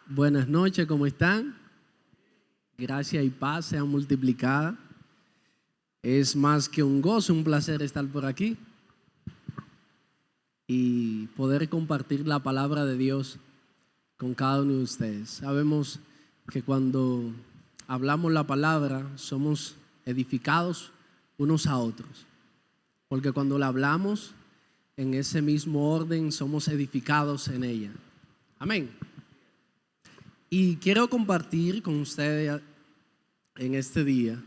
Buenas noches, ¿cómo están? Gracia y paz sean multiplicadas. Es más que un gozo, un placer estar por aquí y poder compartir la palabra de Dios con cada uno de ustedes. Sabemos que cuando hablamos la palabra somos edificados unos a otros, porque cuando la hablamos en ese mismo orden somos edificados en ella. Amén. Y quiero compartir con ustedes en este día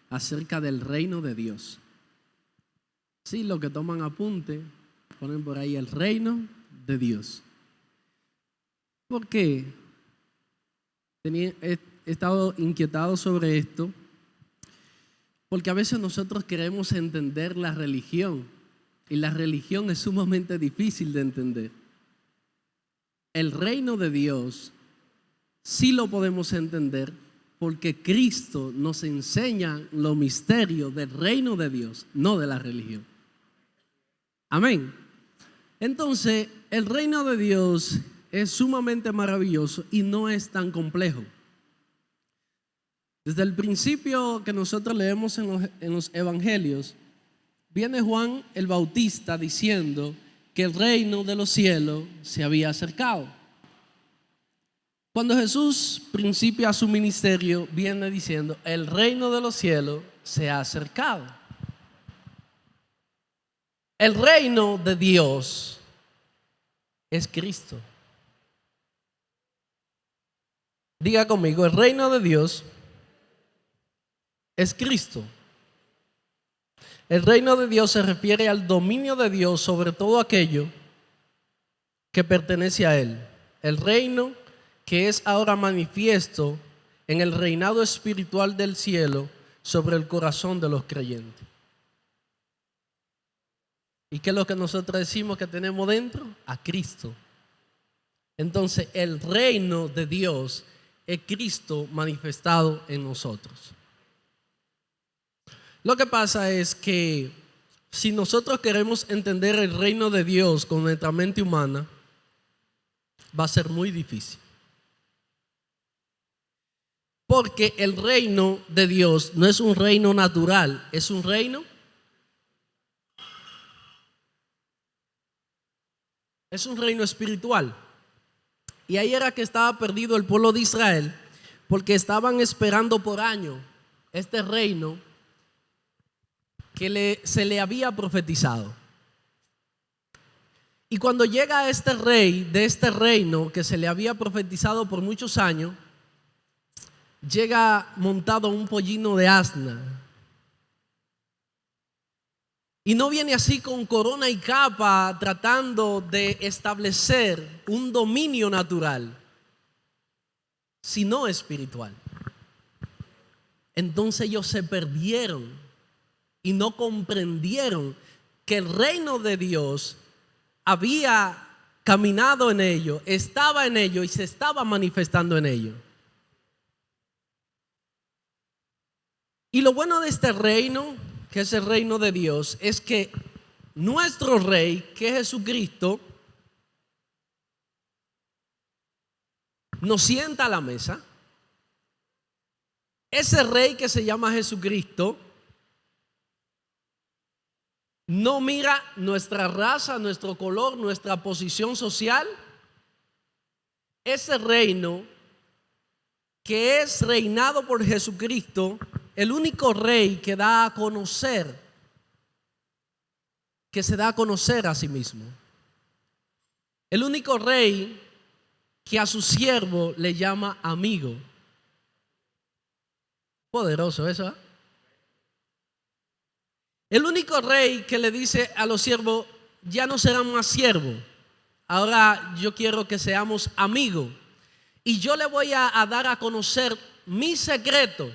acerca del reino de Dios. Sí, los que toman apunte, ponen por ahí el reino de Dios. ¿Por qué? He estado inquietado sobre esto, porque a veces nosotros queremos entender la religión, y la religión es sumamente difícil de entender. El reino de Dios sí lo podemos entender porque Cristo nos enseña los misterios del reino de Dios, no de la religión. Amén. Entonces, el reino de Dios es sumamente maravilloso y no es tan complejo. Desde el principio que nosotros leemos en los evangelios, viene Juan el Bautista diciendo que el reino de los cielos se había acercado. Cuando Jesús principia su ministerio, viene diciendo, el reino de los cielos se ha acercado. El reino de Dios es Cristo. Diga conmigo, el reino de Dios es Cristo. El reino de Dios se refiere al dominio de Dios sobre todo aquello que pertenece a Él. El reino que es ahora manifiesto en el reinado espiritual del cielo sobre el corazón de los creyentes. ¿Y qué es lo que nosotros decimos que tenemos dentro? A Cristo. Entonces, el reino de Dios es Cristo manifestado en nosotros. Lo que pasa es que si nosotros queremos entender el reino de Dios con nuestra mente humana, va a ser muy difícil. Porque el reino de Dios no es un reino natural, es un reino espiritual. Y ahí era que estaba perdido el pueblo de Israel, porque estaban esperando por años este reino que se le había profetizado. Y cuando llega este rey de este reino que se le había profetizado por muchos años, llega montado un pollino de asna. Y no viene así con corona y capa tratando de establecer un dominio natural, sino espiritual. Entonces ellos se perdieron y no comprendieron que el reino de Dios había caminado en ellos, estaba en ellos y se estaba manifestando en ellos. Y lo bueno de este reino, que es el reino de Dios, es que nuestro rey, que es Jesucristo, nos sienta a la mesa. Ese rey que se llama Jesucristo no mira nuestra raza, nuestro color, nuestra posición social. Ese reino que es reinado por Jesucristo, el único rey que da a conocer, que se da a conocer a sí mismo. El único rey que a su siervo le llama amigo. Poderoso eso, ¿eh? El único rey que le dice a los siervos, ya no serán más siervos, ahora yo quiero que seamos amigos. Y yo le voy a dar a conocer mi secreto.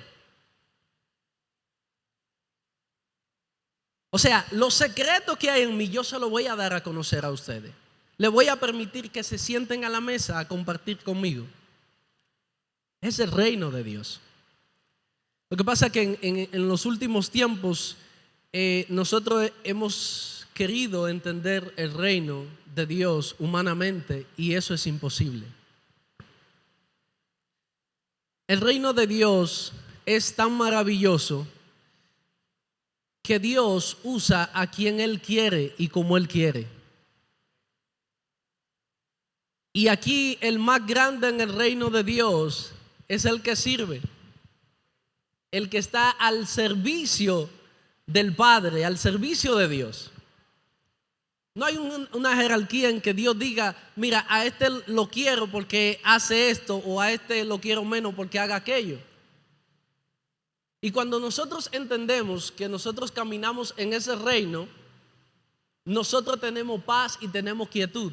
O sea, los secretos que hay en mí, yo se los voy a dar a conocer a ustedes. Le voy a permitir que se sienten a la mesa a compartir conmigo. Es el reino de Dios. Lo que pasa es que en los últimos tiempos nosotros hemos querido entender el reino de Dios humanamente y eso es imposible. El reino de Dios es tan maravilloso que Dios usa a quien Él quiere y como Él quiere. Y aquí el más grande en el reino de Dios es el que sirve, el que está al servicio del Padre, al servicio de Dios. No hay una jerarquía en que Dios diga, mira, a este lo quiero porque hace esto, o a este lo quiero menos porque haga aquello. Y cuando nosotros entendemos que nosotros caminamos en ese reino, nosotros tenemos paz y tenemos quietud.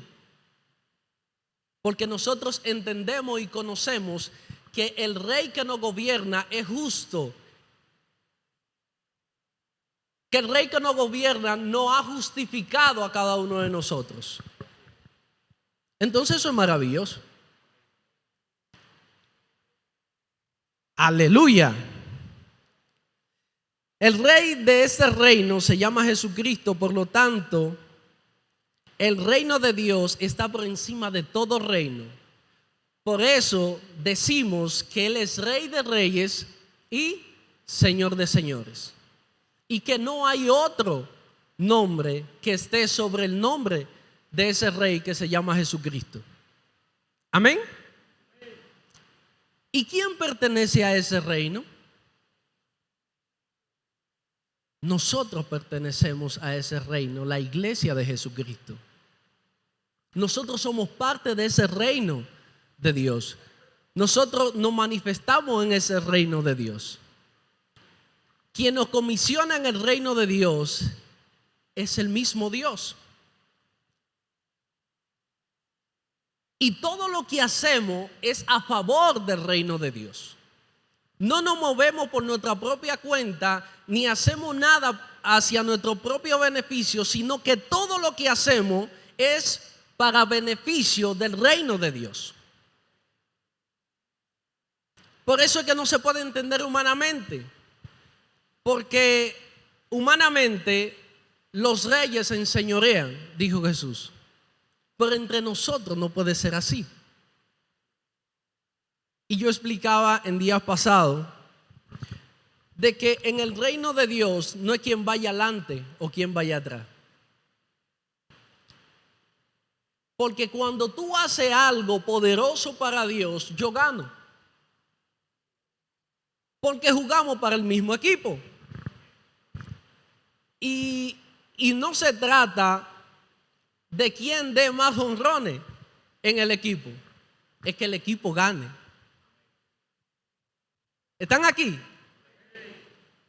Porque nosotros entendemos y conocemos que el rey que nos gobierna es justo. Que el rey que nos gobierna no ha justificado a cada uno de nosotros. Entonces eso es maravilloso. Aleluya. El rey de este reino se llama Jesucristo, por lo tanto, el reino de Dios está por encima de todo reino. Por eso decimos que Él es Rey de Reyes y Señor de Señores. Y que no hay otro nombre que esté sobre el nombre de ese Rey que se llama Jesucristo. Amén. ¿Y quién pertenece a ese reino? Nosotros pertenecemos a ese reino, la iglesia de Jesucristo. Nosotros somos parte de ese reino de Dios. Nosotros nos manifestamos en ese reino de Dios. Quien nos comisiona en el reino de Dios es el mismo Dios. Y todo lo que hacemos es a favor del reino de Dios. No nos movemos por nuestra propia cuenta, ni hacemos nada hacia nuestro propio beneficio, sino que todo lo que hacemos es para beneficio del reino de Dios. Por eso es que no se puede entender humanamente, porque humanamente los reyes se enseñorean, dijo Jesús, pero entre nosotros no puede ser así. Y yo explicaba en días pasados de que en el reino de Dios no es quien vaya adelante o quien vaya atrás. Porque cuando tú haces algo poderoso para Dios, yo gano. Porque jugamos para el mismo equipo. Y no se trata de quién dé más jonrones en el equipo. Es que el equipo gane. ¿Están aquí?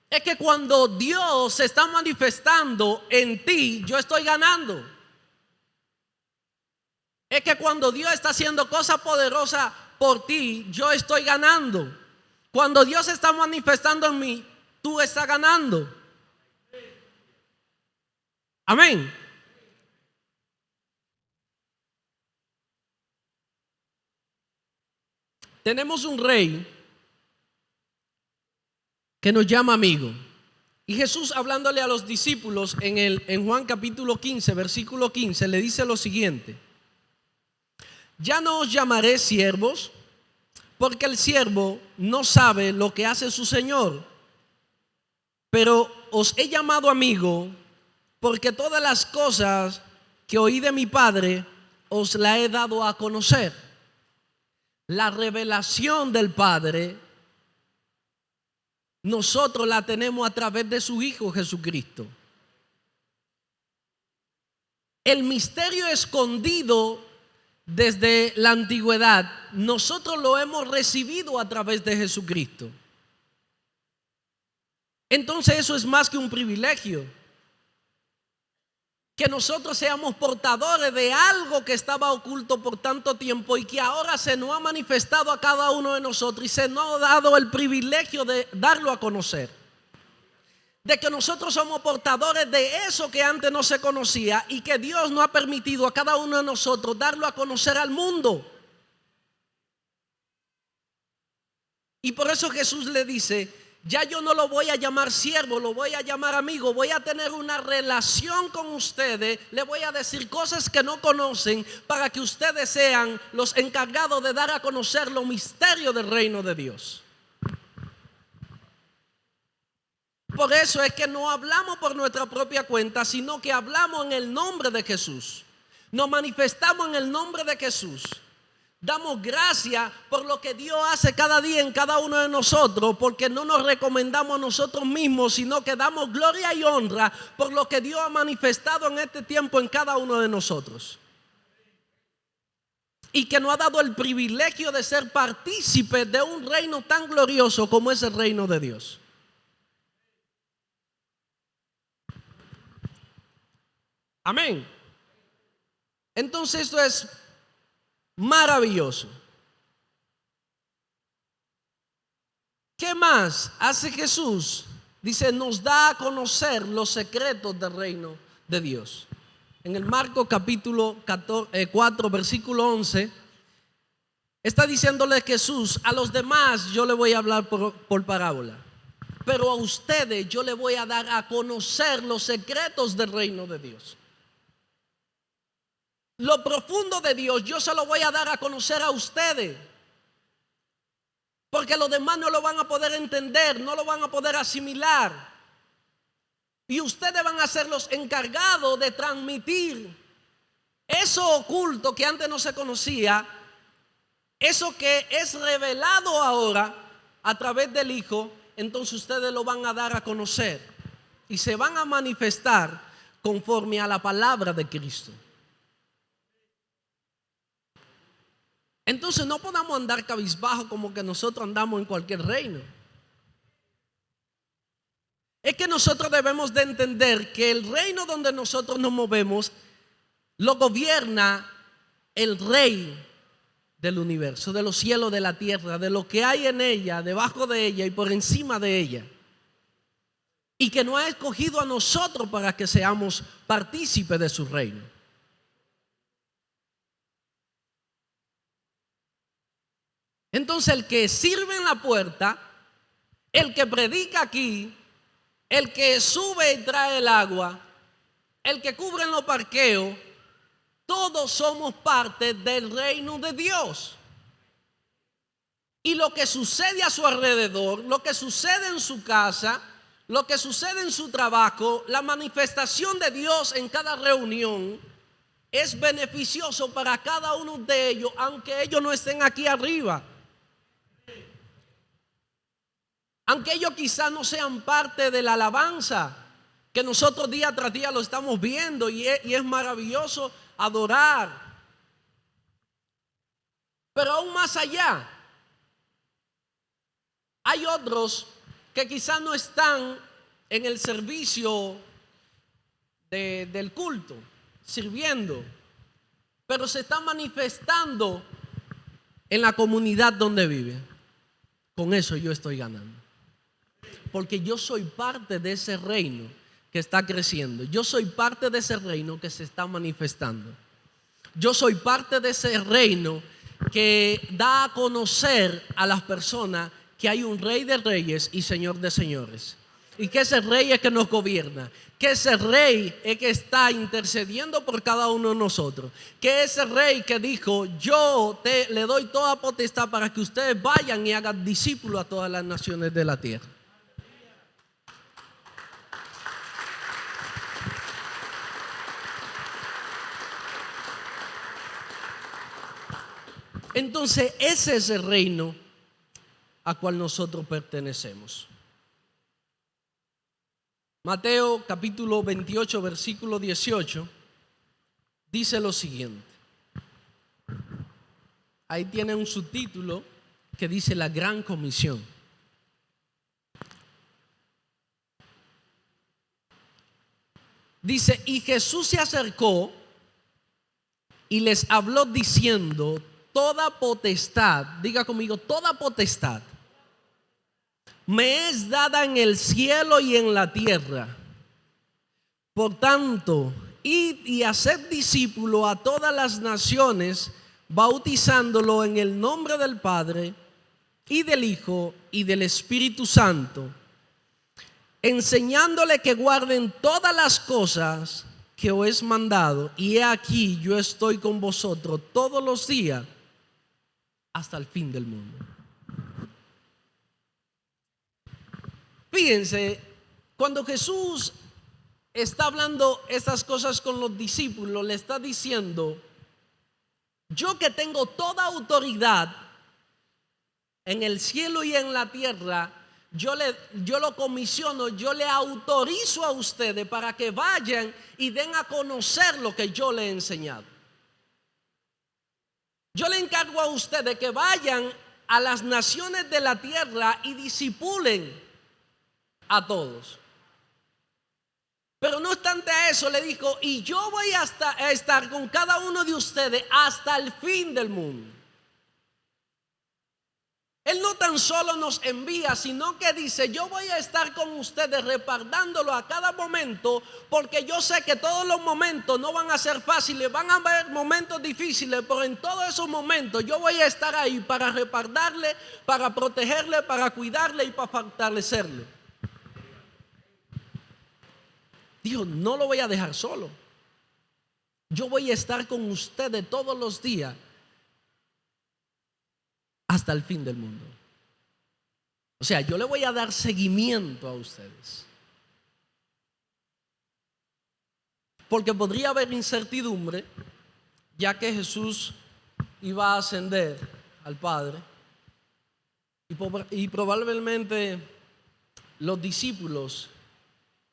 Es que cuando Dios se está manifestando en ti, yo estoy ganando. Es que cuando Dios está haciendo cosas poderosas por ti, yo estoy ganando. Cuando Dios se está manifestando en mí, tú estás ganando. Amén. Tenemos un rey que nos llama amigo. Y Jesús, hablándole a los discípulos en Juan capítulo 15, versículo 15, le dice lo siguiente: ya no os llamaré siervos, porque el siervo no sabe lo que hace su señor, pero os he llamado amigo, porque todas las cosas que oí de mi Padre os la he dado a conocer. La revelación del Padre nosotros la tenemos a través de su Hijo Jesucristo. El misterio escondido desde la antigüedad, nosotros lo hemos recibido a través de Jesucristo. Entonces eso es más que un privilegio. Que nosotros seamos portadores de algo que estaba oculto por tanto tiempo y que ahora se nos ha manifestado a cada uno de nosotros y se nos ha dado el privilegio de darlo a conocer. De que nosotros somos portadores de eso que antes no se conocía y que Dios nos ha permitido a cada uno de nosotros darlo a conocer al mundo. Y por eso Jesús le dice ya yo no lo voy a llamar siervo, lo voy a llamar amigo. Voy a tener una relación con ustedes. Le voy a decir cosas que no conocen para que ustedes sean los encargados de dar a conocer los misterios del reino de Dios. Por eso es que no hablamos por nuestra propia cuenta, sino que hablamos en el nombre de Jesús. Nos manifestamos en el nombre de Jesús. Damos gracias por lo que Dios hace cada día en cada uno de nosotros, porque no nos recomendamos a nosotros mismos, sino que damos gloria y honra por lo que Dios ha manifestado en este tiempo en cada uno de nosotros. Y que nos ha dado el privilegio de ser partícipes de un reino tan glorioso como es el reino de Dios. Amén. Entonces esto es maravilloso. ¿Qué más hace Jesús? Dice, nos da a conocer los secretos del reino de Dios. En el Marcos capítulo 4, versículo 11, está diciéndole Jesús: a los demás yo le voy a hablar por parábola, pero a ustedes yo le voy a dar a conocer los secretos del reino de Dios. Lo profundo de Dios yo se lo voy a dar a conocer a ustedes, porque los demás no lo van a poder entender, no lo van a poder asimilar. Y ustedes van a ser los encargados de transmitir eso oculto que antes no se conocía, eso que es revelado ahora a través del Hijo. Entonces ustedes lo van a dar a conocer y se van a manifestar conforme a la palabra de Cristo. Entonces no podamos andar cabizbajo como que nosotros andamos en cualquier reino. Es que nosotros debemos de entender que el reino donde nosotros nos movemos lo gobierna el Rey del universo, de los cielos, de la tierra, de lo que hay en ella, debajo de ella y por encima de ella. Y que nos ha escogido a nosotros para que seamos partícipes de su reino. Entonces el que sirve en la puerta, el que predica aquí, el que sube y trae el agua, el que cubre en los parqueos, todos somos parte del reino de Dios. Y lo que sucede a su alrededor, lo que sucede en su casa, lo que sucede en su trabajo, la manifestación de Dios en cada reunión, es beneficioso para cada uno de ellos, aunque ellos no estén aquí arriba. Aunque ellos quizás no sean parte de la alabanza, que nosotros día tras día lo estamos viendo y es maravilloso adorar. Pero aún más allá, hay otros que quizás no están en el servicio del culto, sirviendo, pero se están manifestando en la comunidad donde viven. Con eso yo estoy ganando. Porque yo soy parte de ese reino que está creciendo. Yo soy parte de ese reino que se está manifestando. Yo soy parte de ese reino que da a conocer a las personas que hay un Rey de reyes y Señor de señores. Y que ese Rey es que nos gobierna. Que ese Rey es que está intercediendo por cada uno de nosotros. Que ese Rey que dijo: yo le doy toda potestad para que ustedes vayan y hagan discípulos a todas las naciones de la tierra. Entonces ese es el reino a cual nosotros pertenecemos. Mateo capítulo 28 versículo 18 dice lo siguiente. Ahí tiene un subtítulo que dice la gran comisión. Dice: y Jesús se acercó y les habló diciendo: toda potestad, diga conmigo, toda potestad me es dada en el cielo y en la tierra. Por tanto, id y haced discípulos a todas las naciones, bautizándolo en el nombre del Padre y del Hijo y del Espíritu Santo, enseñándole que guarden todas las cosas que os he mandado, y he aquí yo estoy con vosotros todos los días hasta el fin del mundo. Fíjense, cuando Jesús está hablando estas cosas con los discípulos, le está diciendo: yo que tengo toda autoridad en el cielo y en la tierra, yo lo comisiono, yo le autorizo a ustedes para que vayan y den a conocer lo que yo le he enseñado. Yo le encargo a ustedes que vayan a las naciones de la tierra y discipulen a todos. Pero no obstante eso, le dijo: y yo voy a estar con cada uno de ustedes hasta el fin del mundo. Él no tan solo nos envía, sino que dice: yo voy a estar con ustedes repartándolo a cada momento, porque yo sé que todos los momentos no van a ser fáciles, van a haber momentos difíciles, pero en todos esos momentos yo voy a estar ahí para repartarle, para protegerle, para cuidarle y para fortalecerle. Dijo: no lo voy a dejar solo. Yo voy a estar con ustedes todos los días hasta el fin del mundo. O sea, yo le voy a dar seguimiento a ustedes. Porque podría haber incertidumbre, ya que Jesús iba a ascender al Padre, y probablemente los discípulos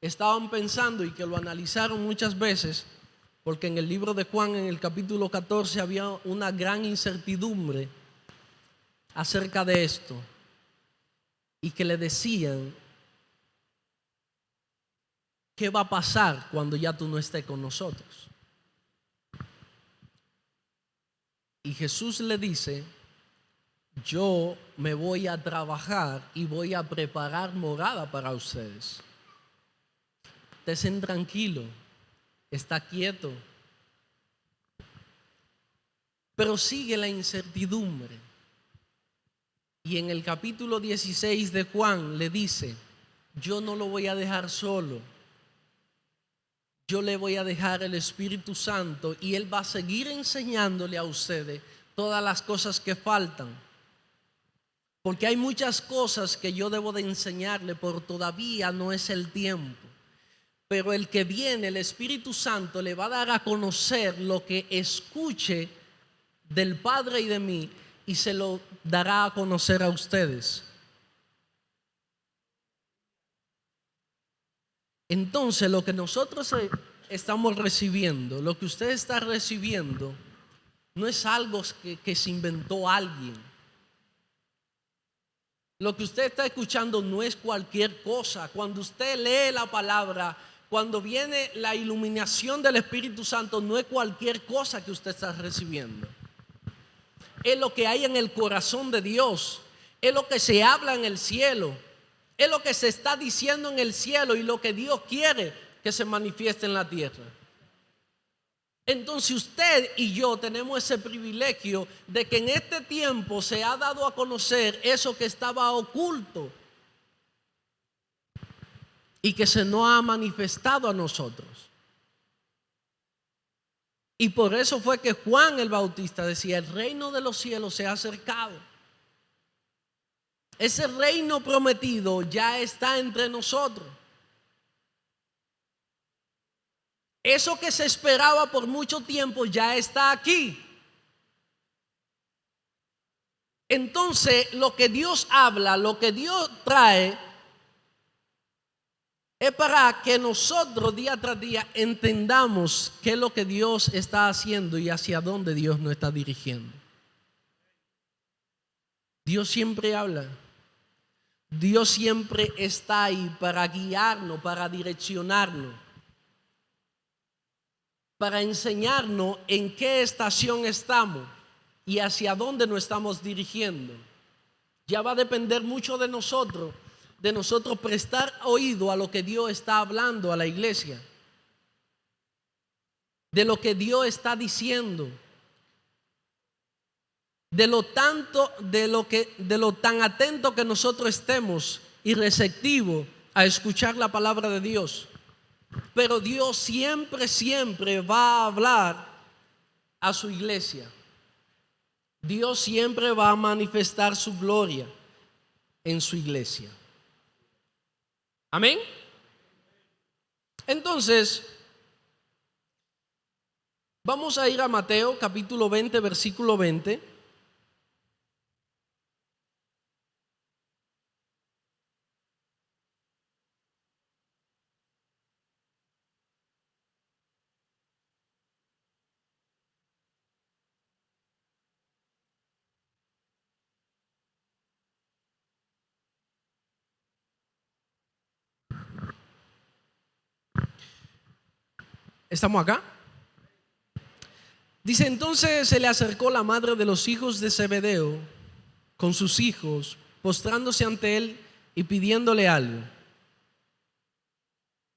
estaban pensando, y que lo analizaron muchas veces, porque en el libro de Juan, en el capítulo 14, había una gran incertidumbre acerca de esto, y que le decían: ¿qué va a pasar cuando ya tú no estés con nosotros? Y Jesús le dice: yo me voy a trabajar y voy a preparar morada para ustedes. Estén tranquilos, está quieto. Pero sigue la incertidumbre. Y en el capítulo 16 de Juan le dice: yo no lo voy a dejar solo. Yo le voy a dejar el Espíritu Santo, y Él va a seguir enseñándole a ustedes todas las cosas que faltan. Porque hay muchas cosas que yo debo de enseñarle, pero todavía no es el tiempo. Pero el que viene, el Espíritu Santo, le va a dar a conocer lo que escuche del Padre y de mí, y se lo dará a conocer a ustedes. Entonces, lo que nosotros estamos recibiendo, lo que usted está recibiendo, no es algo que se inventó alguien. Lo que usted está escuchando no es cualquier cosa. Cuando usted lee la palabra, cuando viene la iluminación del Espíritu Santo, no es cualquier cosa que usted está recibiendo. Es lo que hay en el corazón de Dios, es lo que se habla en el cielo, es lo que se está diciendo en el cielo, y lo que Dios quiere que se manifieste en la tierra. Entonces usted y yo tenemos ese privilegio de que en este tiempo se ha dado a conocer eso que estaba oculto y que se nos ha manifestado a nosotros. Y por eso fue que Juan el Bautista decía: el reino de los cielos se ha acercado. Ese reino prometido ya está entre nosotros. Eso que se esperaba por mucho tiempo ya está aquí. Entonces, lo que Dios habla, lo que Dios trae, es para que nosotros día tras día entendamos qué es lo que Dios está haciendo y hacia dónde Dios nos está dirigiendo. Dios siempre habla. Dios siempre está ahí para guiarnos, para direccionarnos, para enseñarnos en qué estación estamos y hacia dónde nos estamos dirigiendo. Ya va a depender mucho de nosotros prestar oído a lo que Dios está hablando a la iglesia, de lo que Dios está diciendo. de lo tan atento que nosotros estemos y receptivo a escuchar la palabra de Dios. Pero Dios siempre va a hablar a su iglesia. Dios siempre va a manifestar su gloria en su iglesia. Amén. Entonces, vamos a ir a Mateo capítulo 20, versículo 20. ¿Estamos acá? Dice: entonces se le acercó la madre de los hijos de Zebedeo con sus hijos, postrándose ante él y pidiéndole algo.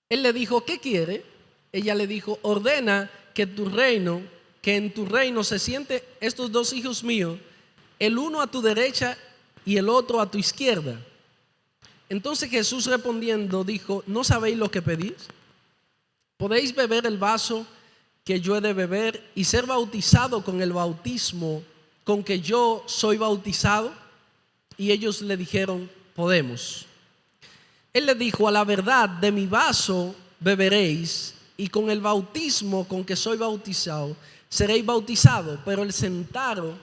Él le dijo: ¿qué quiere? Ella le dijo: ordena que en tu reino se sienten estos dos hijos míos, el uno a tu derecha y el otro a tu izquierda. Entonces Jesús respondiendo dijo: ¿no sabéis lo que pedís? ¿Podéis beber el vaso que yo he de beber y ser bautizado con el bautismo con que yo soy bautizado? Y ellos le dijeron: podemos. Él le dijo: a la verdad, de mi vaso beberéis, y con el bautismo con que soy bautizado seréis bautizados, pero el sentaros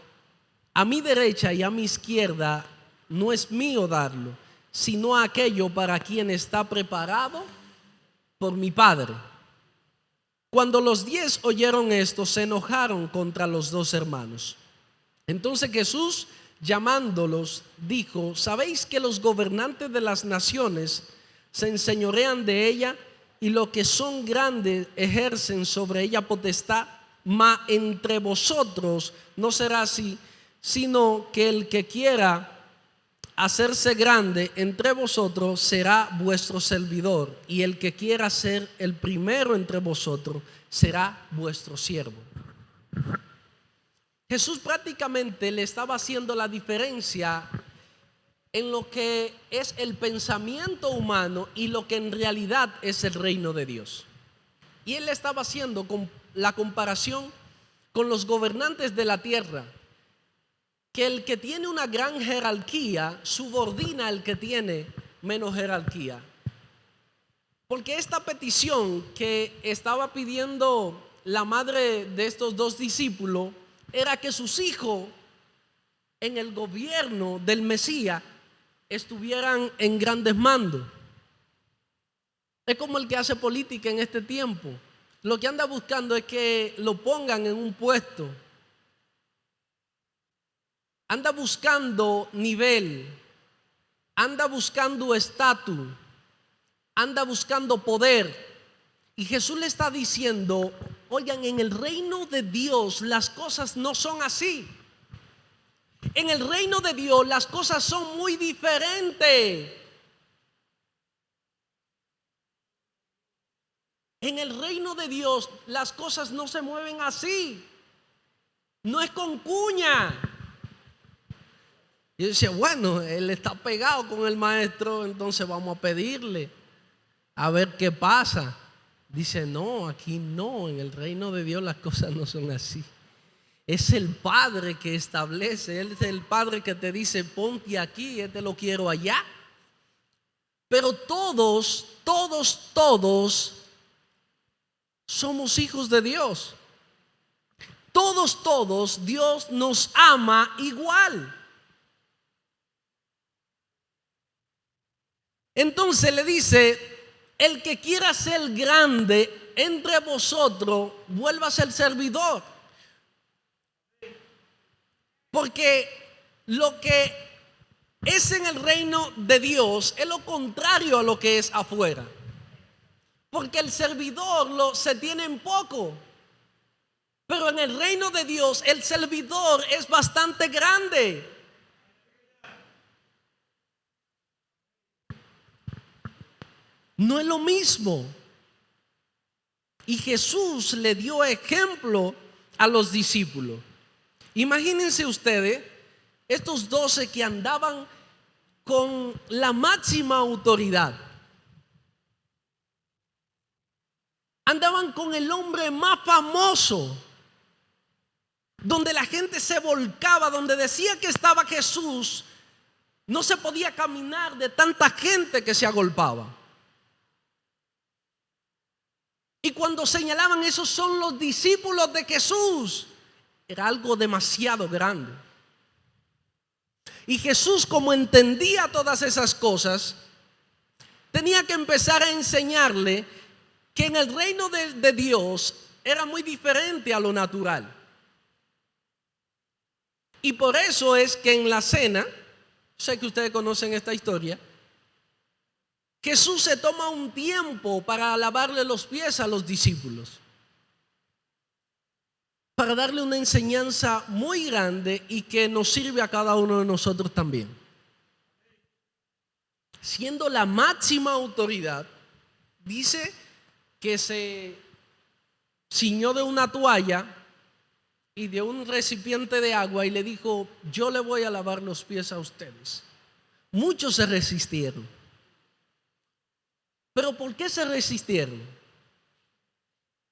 a mi derecha y a mi izquierda no es mío darlo, sino aquello para quien está preparado por mi Padre. Cuando los 10 oyeron esto, se enojaron contra los dos hermanos. Entonces Jesús, llamándolos, dijo: ¿sabéis que los gobernantes de las naciones se enseñorean de ella, y los que son grandes ejercen sobre ella potestad? Mas entre vosotros no será así, sino que el que quiera hacerse grande entre vosotros será vuestro servidor, y el que quiera ser el primero entre vosotros será vuestro siervo. Jesús prácticamente le estaba haciendo la diferencia en lo que es el pensamiento humano y lo que en realidad es el reino de Dios. Y él le estaba haciendo la comparación con los gobernantes de la tierra, que el que tiene una gran jerarquía subordina al que tiene menos jerarquía. Porque esta petición que estaba pidiendo la madre de estos dos discípulos era que sus hijos en el gobierno del Mesías estuvieran en grandes mandos. Es como el que hace política en este tiempo. Lo que anda buscando es que lo pongan en un puesto. Anda buscando nivel, anda buscando estatus, anda buscando poder. Y Jesús le está diciendo: oigan, en el reino de Dios las cosas no son así. En el reino de Dios las cosas son muy diferentes. En el reino de Dios las cosas no se mueven así. No es con cuña. Y yo decía: bueno, él está pegado con el maestro, entonces vamos a pedirle a ver qué pasa. Dice: no, aquí no, en el reino de Dios las cosas no son así. Es el Padre que establece, Él es el Padre que te dice: ponte aquí, te lo quiero allá. Pero todos somos hijos de Dios. Todos, Dios nos ama igual. Entonces le dice: el que quiera ser grande entre vosotros, vuelva a ser servidor. Porque lo que es en el reino de Dios es lo contrario a lo que es afuera. Porque el servidor se tiene en poco. Pero en el reino de Dios el servidor es bastante grande. No es lo mismo. Y Jesús le dio ejemplo a los discípulos. Imagínense ustedes, estos 12 que andaban con la máxima autoridad, andaban con el hombre más famoso, donde la gente se volcaba, donde decía que estaba Jesús, no se podía caminar de tanta gente que se agolpaba. Y cuando señalaban, esos son los discípulos de Jesús, era algo demasiado grande. Y Jesús, como entendía todas esas cosas, tenía que empezar a enseñarle que en el reino de Dios era muy diferente a lo natural. Y por eso es que en la cena, sé que ustedes conocen esta historia, Jesús se toma un tiempo para lavarle los pies a los discípulos, para darle una enseñanza muy grande y que nos sirve a cada uno de nosotros también. Siendo la máxima autoridad, dice que se ciñó de una toalla y de un recipiente de agua y le dijo: yo le voy a lavar los pies a ustedes. Muchos se resistieron. ¿Pero por qué se resistieron?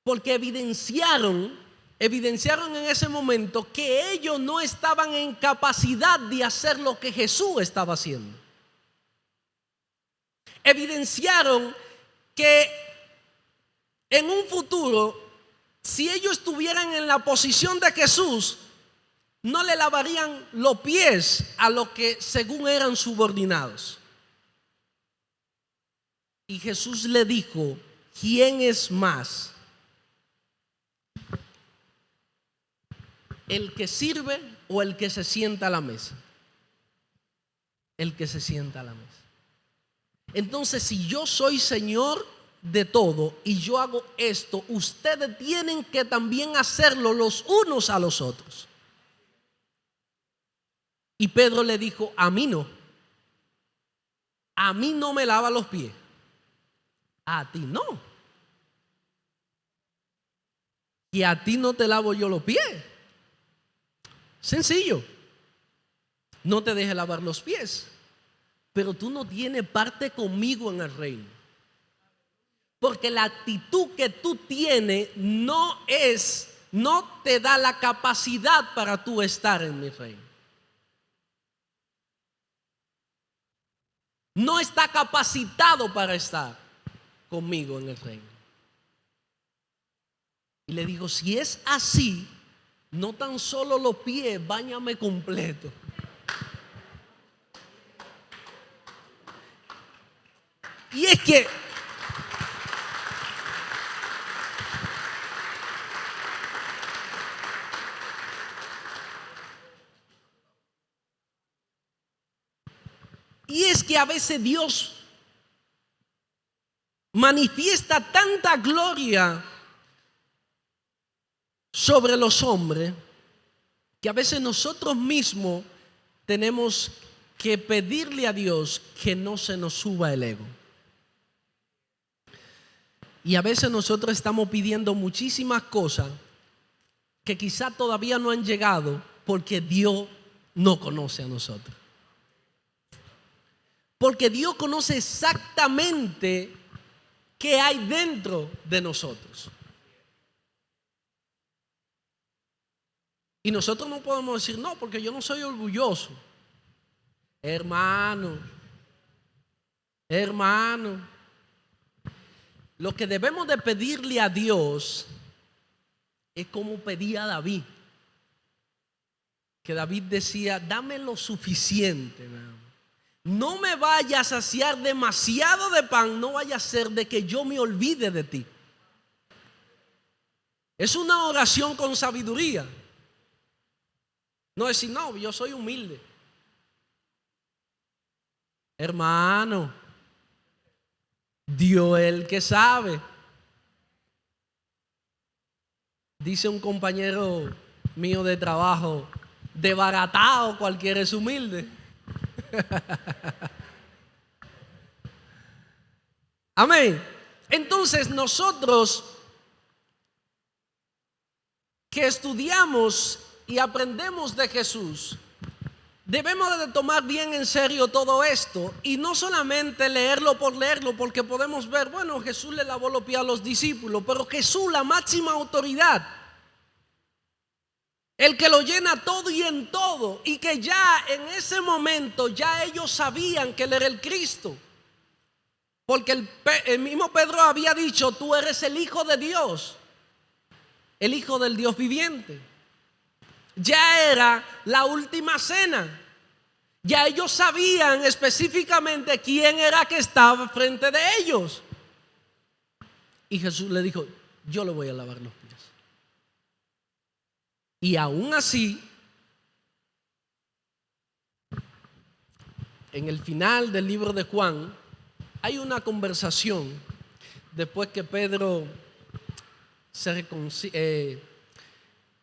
Porque evidenciaron en ese momento que ellos no estaban en capacidad de hacer lo que Jesús estaba haciendo. Evidenciaron que en un futuro, si ellos estuvieran en la posición de Jesús, no le lavarían los pies a los que según eran subordinados. Y Jesús le dijo: ¿quién es más? ¿El que sirve o el que se sienta a la mesa? El que se sienta a la mesa. Entonces, si yo soy Señor de todo y yo hago esto, ustedes tienen que también hacerlo los unos a los otros. Y Pedro le dijo: a mí no me lava los pies, a ti no, y a ti no te lavo yo los pies. Sencillo, no te dejes lavar los pies, pero tú no tienes parte conmigo en el reino. Porque la actitud que tú tienes no te da la capacidad para tú estar en mi reino. No está capacitado para estar conmigo en el reino. Y le digo: si es así, no tan solo los pies, báñame completo. Y es que a veces Dios manifiesta tanta gloria sobre los hombres que a veces nosotros mismos tenemos que pedirle a Dios que no se nos suba el ego. Y a veces nosotros estamos pidiendo muchísimas cosas que quizá todavía no han llegado porque Dios no conoce a nosotros. Porque Dios conoce exactamente qué hay dentro de nosotros. Y nosotros no podemos decir: no, porque yo no soy orgulloso. Hermano, lo que debemos de pedirle a Dios es como pedía David. Que David decía: dame lo suficiente, no me vaya a saciar demasiado de pan, no vaya a ser de que yo me olvide de ti. Es una oración con sabiduría. No decir: no, yo soy humilde. Hermano, Dios es el que sabe. Dice un compañero mío de trabajo: desbaratado cualquiera es humilde. Amén. Entonces nosotros que estudiamos y aprendemos de Jesús, debemos de tomar bien en serio todo esto y no solamente leerlo por leerlo, porque podemos ver, bueno, Jesús le lavó los pies a los discípulos, pero Jesús, la máxima autoridad, el que lo llena todo y en todo, y que ya en ese momento ya ellos sabían que Él era el Cristo, porque el mismo Pedro había dicho: tú eres el Hijo de Dios, el Hijo del Dios viviente. Ya era la última cena. Ya ellos sabían específicamente quién era que estaba frente de ellos. Y Jesús le dijo: yo le voy a lavar los pies. Y aún así, en el final del libro de Juan, hay una conversación después que Pedro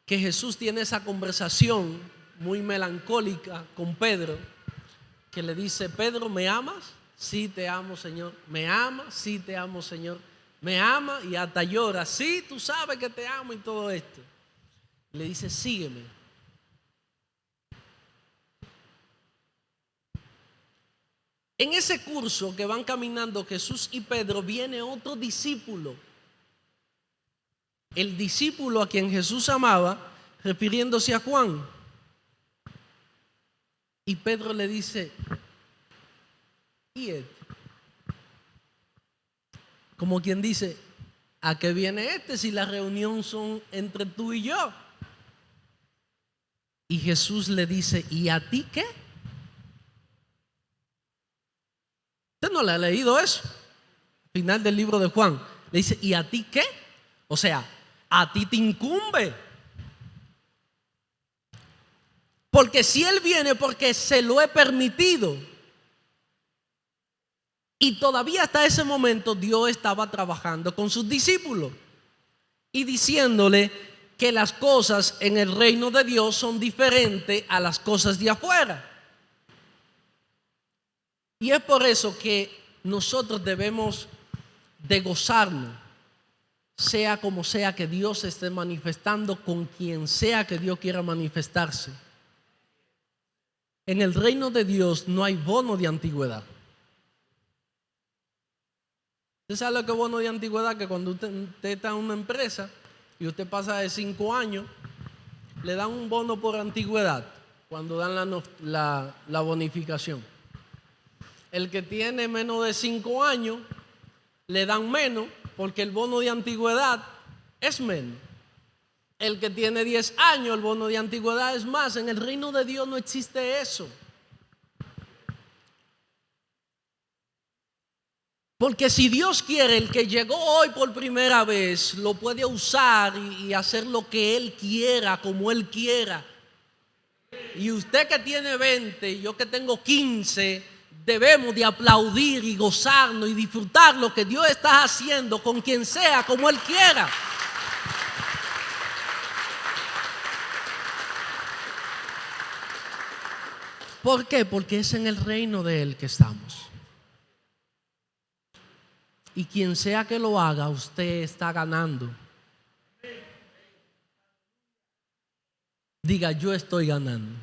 que Jesús tiene esa conversación muy melancólica con Pedro, que le dice: Pedro, ¿me amas? Sí, te amo, Señor. ¿Me amas? Sí, te amo, Señor. ¿Me ama? Y hasta llora: sí, tú sabes que te amo y todo esto. Le dice: sígueme. En ese curso que van caminando Jesús y Pedro, viene otro discípulo, el discípulo a quien Jesús amaba, refiriéndose a Juan. Y Pedro le dice: ¿y él? Como quien dice: ¿a qué viene este si la reunión son entre tú y yo? Y Jesús le dice: ¿y a ti qué? ¿Usted no le ha leído eso? Final del libro de Juan. Le dice: ¿y a ti qué? O sea, a ti te incumbe. Porque si Él viene, porque se lo he permitido. Y todavía hasta ese momento Dios estaba trabajando con sus discípulos y diciéndole que las cosas en el reino de Dios son diferentes a las cosas de afuera. Y es por eso que nosotros debemos de gozarnos, sea como sea que Dios se esté manifestando, con quien sea que Dios quiera manifestarse. En el reino de Dios no hay bono de antigüedad. ¿Usted sabe lo que es bono de antigüedad? Que cuando usted está en una empresa y usted pasa de 5 años, le dan un bono por antigüedad cuando dan la bonificación. El que tiene menos de 5 años le dan menos, porque el bono de antigüedad es menos. El que tiene 10 años, el bono de antigüedad es más. En el reino de Dios no existe eso. Porque si Dios quiere, el que llegó hoy por primera vez lo puede usar y hacer lo que Él quiera, como Él quiera. Y usted que tiene 20 y yo que tengo 15, debemos de aplaudir y gozarnos y disfrutar lo que Dios está haciendo con quien sea, como Él quiera. ¿Por qué? Porque es en el reino de Él que estamos. Y quien sea que lo haga, usted está ganando. Diga: yo estoy ganando.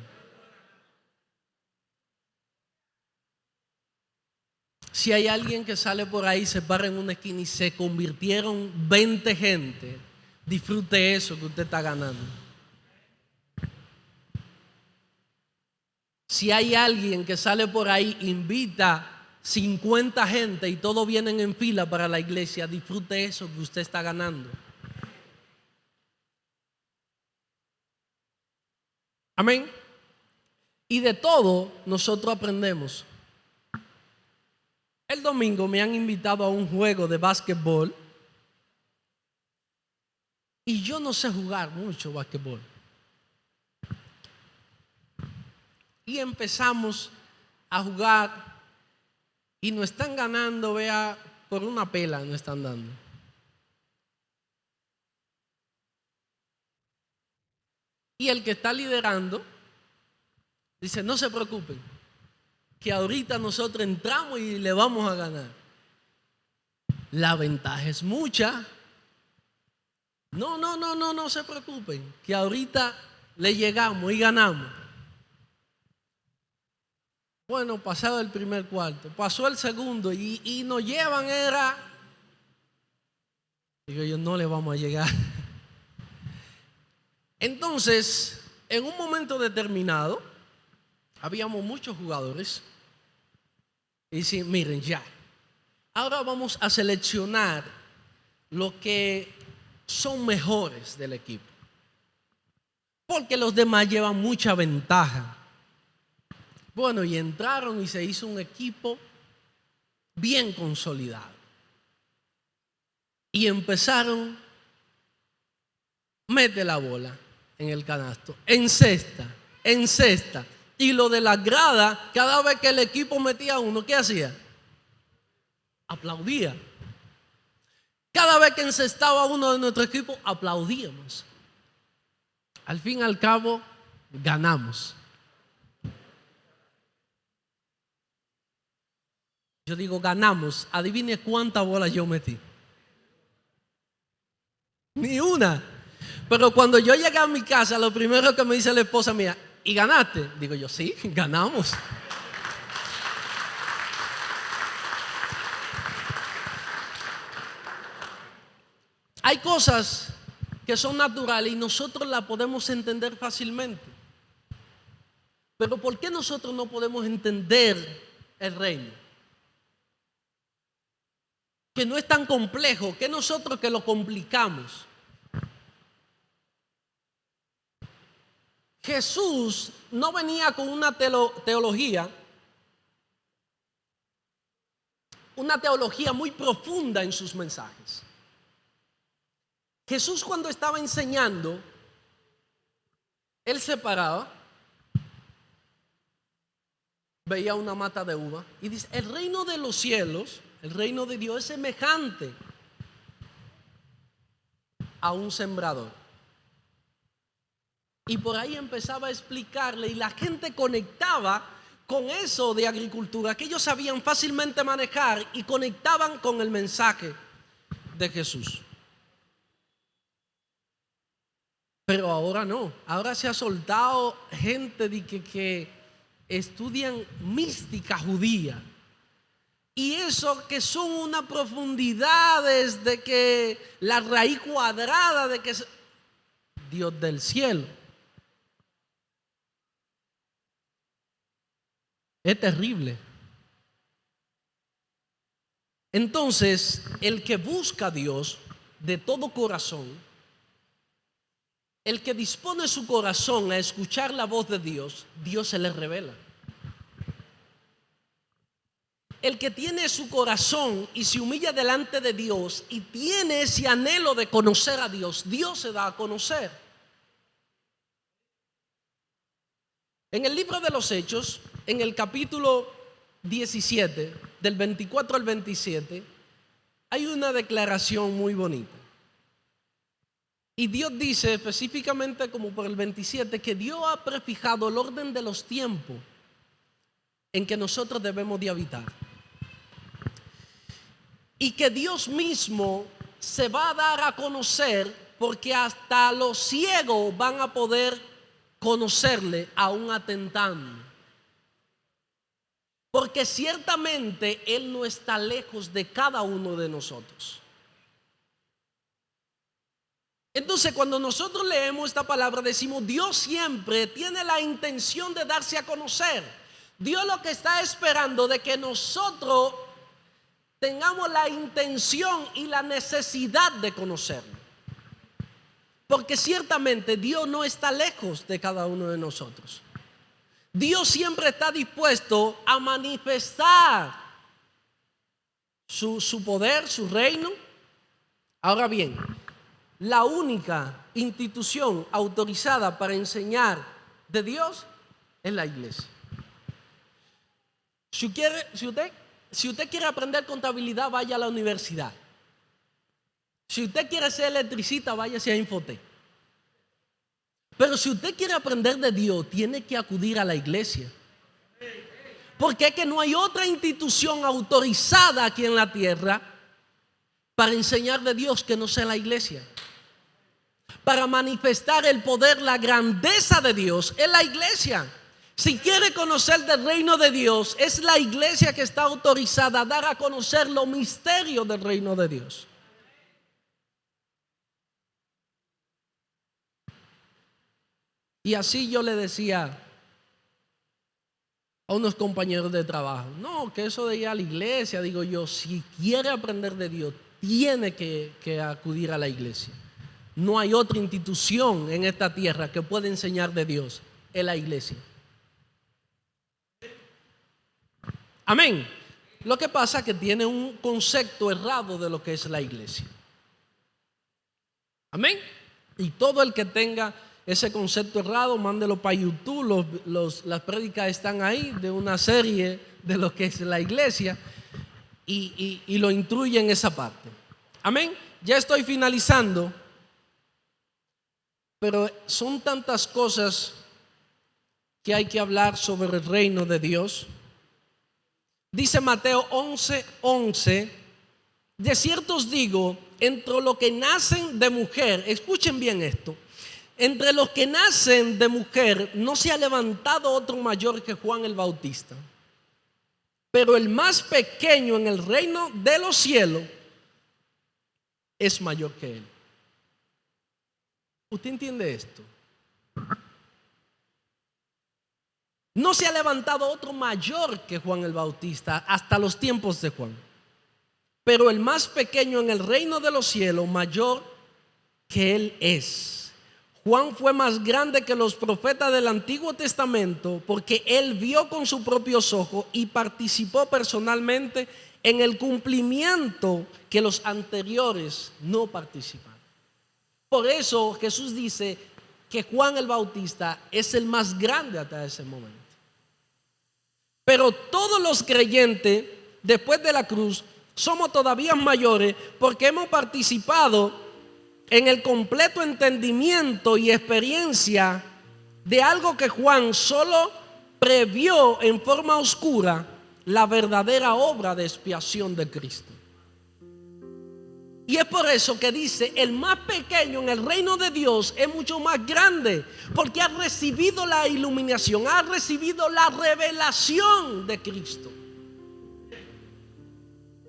Si hay alguien que sale por ahí, se para en una esquina y se convirtieron 20 gente, disfrute eso que usted está ganando. Si hay alguien que sale por ahí, invita 50 gente y todos vienen en fila para la iglesia, disfrute eso que usted está ganando. Amén. Y de todo nosotros aprendemos. El domingo me han invitado a un juego de básquetbol y yo no sé jugar mucho básquetbol. Y empezamos a jugar y nos están ganando, vea, por una pela nos están dando. Y el que está liderando dice: no se preocupen, que ahorita nosotros entramos y le vamos a ganar. La ventaja es mucha. No se preocupen, que ahorita le llegamos y ganamos. Bueno, pasado el primer cuarto, pasó el segundo y nos llevan, digo yo, no le vamos a llegar. Entonces, en un momento determinado, habíamos muchos jugadores y dicen, miren ya, ahora vamos a seleccionar los que son mejores del equipo, porque los demás llevan mucha ventaja. Bueno, y entraron y se hizo un equipo bien consolidado. Y empezaron, mete la bola en el canasto, en cesta. Y lo de la grada, cada vez que el equipo metía uno, ¿qué hacía? Aplaudía. Cada vez que encestaba uno de nuestro equipo, aplaudíamos. Al fin y al cabo, ganamos. Yo digo, ganamos. Adivine cuántas bolas yo metí. Ni una. Pero cuando yo llegué a mi casa, lo primero que me dice la esposa mía, ¿y ganaste? Digo yo, sí, ganamos. Hay cosas que son naturales y nosotros las podemos entender fácilmente. Pero ¿por qué nosotros no podemos entender el reino? Que no es tan complejo, que nosotros que lo complicamos. Jesús no venía con una teología muy profunda en sus mensajes. Jesús, cuando estaba enseñando, él se paraba, veía una mata de uva y dice, el reino de los cielos, el reino de Dios es semejante a un sembrador. Y por ahí empezaba a explicarle y la gente conectaba con eso de agricultura que ellos sabían fácilmente manejar y conectaban con el mensaje de Jesús. Pero ahora no, ahora se ha soltado gente de que estudian mística judía. Y eso que son unas profundidades de que la raíz cuadrada de que es Dios del cielo. Es terrible. Entonces, el que busca a Dios de todo corazón, el que dispone su corazón a escuchar la voz de Dios, Dios se le revela. El que tiene su corazón y se humilla delante de Dios y tiene ese anhelo de conocer a Dios, Dios se da a conocer. En el libro de los Hechos, en el capítulo 17, del 24 al 27, hay una declaración muy bonita. Y Dios dice específicamente como por el 27 que Dios ha prefijado el orden de los tiempos en que nosotros debemos de habitar. Y que Dios mismo se va a dar a conocer porque hasta los ciegos van a poder conocerle aún atentando. Porque ciertamente Él no está lejos de cada uno de nosotros. Entonces, cuando nosotros leemos esta palabra, decimos, Dios siempre tiene la intención de darse a conocer. Dios lo que está esperando de que nosotros tengamos la intención y la necesidad de conocerlo. Porque ciertamente Dios no está lejos de cada uno de nosotros. Dios siempre está dispuesto a manifestar su poder, su reino. Ahora bien, la única institución autorizada para enseñar de Dios es la iglesia. Si usted quiere aprender contabilidad, vaya a la universidad. Si usted quiere ser electricista, váyase a Infotec. Pero si usted quiere aprender de Dios, tiene que acudir a la iglesia. Porque es que no hay otra institución autorizada aquí en la tierra para enseñar de Dios que no sea la iglesia. para manifestar el poder, la grandeza de Dios, es la iglesia. Si quiere conocer del reino de Dios, es la iglesia que está autorizada a dar a conocer los misterios del reino de Dios. Y así yo le decía a unos compañeros de trabajo, no, que eso de ir a la iglesia, digo yo, si quiere aprender de Dios, tiene que acudir a la iglesia. No hay otra institución en esta tierra que pueda enseñar de Dios, es la iglesia. Amén. Lo que pasa es que tiene un concepto errado de lo que es la iglesia. Amén. Y todo el que tenga ese concepto errado, mándelo para YouTube. Las prédicas están ahí de una serie de lo que es la iglesia y lo instruye en esa parte. Amén. Ya estoy finalizando, pero son tantas cosas que hay que hablar sobre el reino de Dios. Dice Mateo 11:11, de cierto os digo, entre los que nacen de mujer, escuchen bien esto, entre los que nacen de mujer no se ha levantado otro mayor que Juan el Bautista, pero el más pequeño en el reino de los cielos es mayor que él. ¿Usted entiende esto? No se ha levantado otro mayor que Juan el Bautista hasta los tiempos de Juan, pero el más pequeño en el reino de los cielos mayor que él es. Juan fue más grande que los profetas del Antiguo Testamento porque él vio con sus propios ojos y participó personalmente en el cumplimiento que los anteriores no participaron. Por eso Jesús dice que Juan el Bautista es el más grande hasta ese momento. Pero todos los creyentes después de la cruz somos todavía mayores porque hemos participado en el completo entendimiento y experiencia de algo que Juan solo previó en forma oscura, la verdadera obra de expiación de Cristo. Y es por eso que dice, el más pequeño en el reino de Dios es mucho más grande, porque ha recibido la iluminación, ha recibido la revelación de Cristo.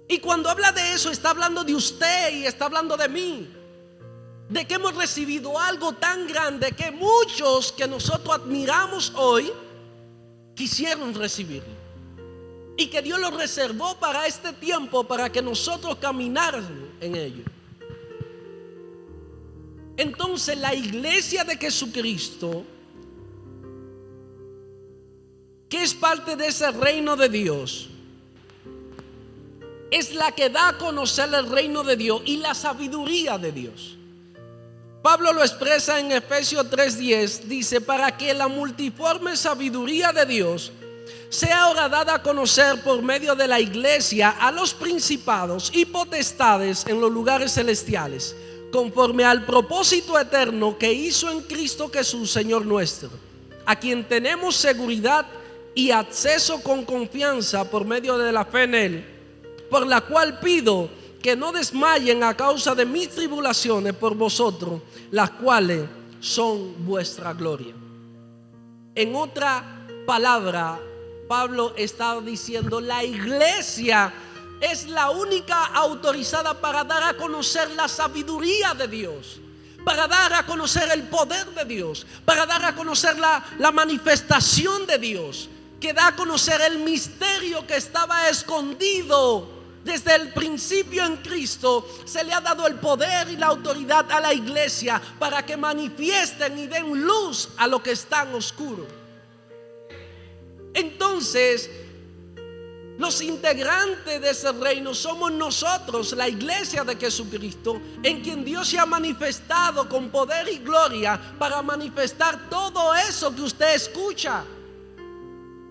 Y cuando habla de eso, está hablando de usted y está hablando de mí, de que hemos recibido algo tan grande que muchos que nosotros admiramos hoy quisieron recibirlo. Y que Dios lo reservó para este tiempo, para que nosotros camináramos en ello. Entonces la iglesia de Jesucristo, que es parte de ese reino de Dios, es la que da a conocer el reino de Dios y la sabiduría de Dios. Pablo lo expresa en Efesios 3:10, dice, para que la multiforme sabiduría de Dios sea ahora dada a conocer por medio de la iglesia a los principados y potestades en los lugares celestiales, conforme al propósito eterno que hizo en Cristo Jesús, Señor nuestro, a quien tenemos seguridad y acceso con confianza por medio de la fe en Él, por la cual pido que no desmayen a causa de mis tribulaciones por vosotros, las cuales son vuestra gloria. En otra palabra, Pablo estaba diciendo, la iglesia es la única autorizada para dar a conocer la sabiduría de Dios, para dar a conocer el poder de Dios, para dar a conocer la manifestación de Dios, que da a conocer el misterio que estaba escondido desde el principio en Cristo. Se le ha dado el poder y la autoridad a la iglesia para que manifiesten y den luz a lo que está en oscuro. Entonces, los integrantes de ese reino somos nosotros, la iglesia de Jesucristo, en quien Dios se ha manifestado con poder y gloria para manifestar todo eso que usted escucha.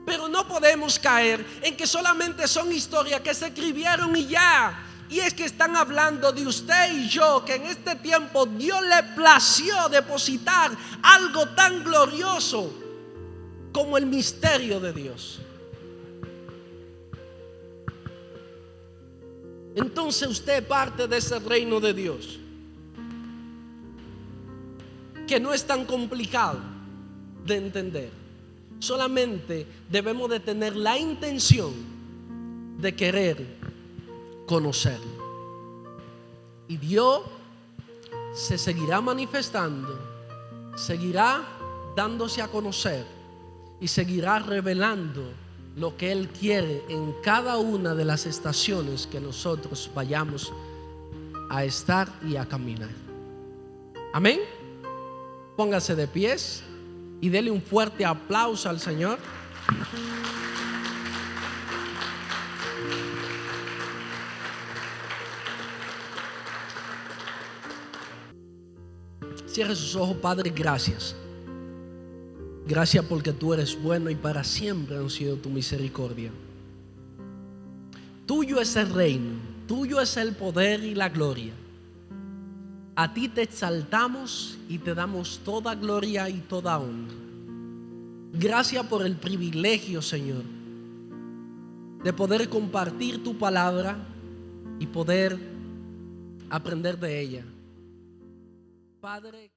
Pero no podemos caer en que solamente son historias que se escribieron y ya. Y es que están hablando de usted y yo, que en este tiempo Dios le plació depositar algo tan glorioso como el misterio de Dios. Entonces usted es parte de ese reino de Dios. que no es tan complicado de entender. Solamente debemos de tener la intención de querer conocerlo. Y Dios se seguirá manifestando, seguirá dándose a conocer y seguirá revelando lo que Él quiere en cada una de las estaciones que nosotros vayamos a estar y a caminar. Amén. Póngase de pies y dele un fuerte aplauso al Señor. Cierre sus ojos. Padre, gracias. Gracias porque tú eres bueno y para siempre han sido tu misericordia. Tuyo es el reino, tuyo es el poder y la gloria. A ti te exaltamos y te damos toda gloria y toda honra. Gracias por el privilegio, Señor, de poder compartir tu palabra y poder aprender de ella. Padre.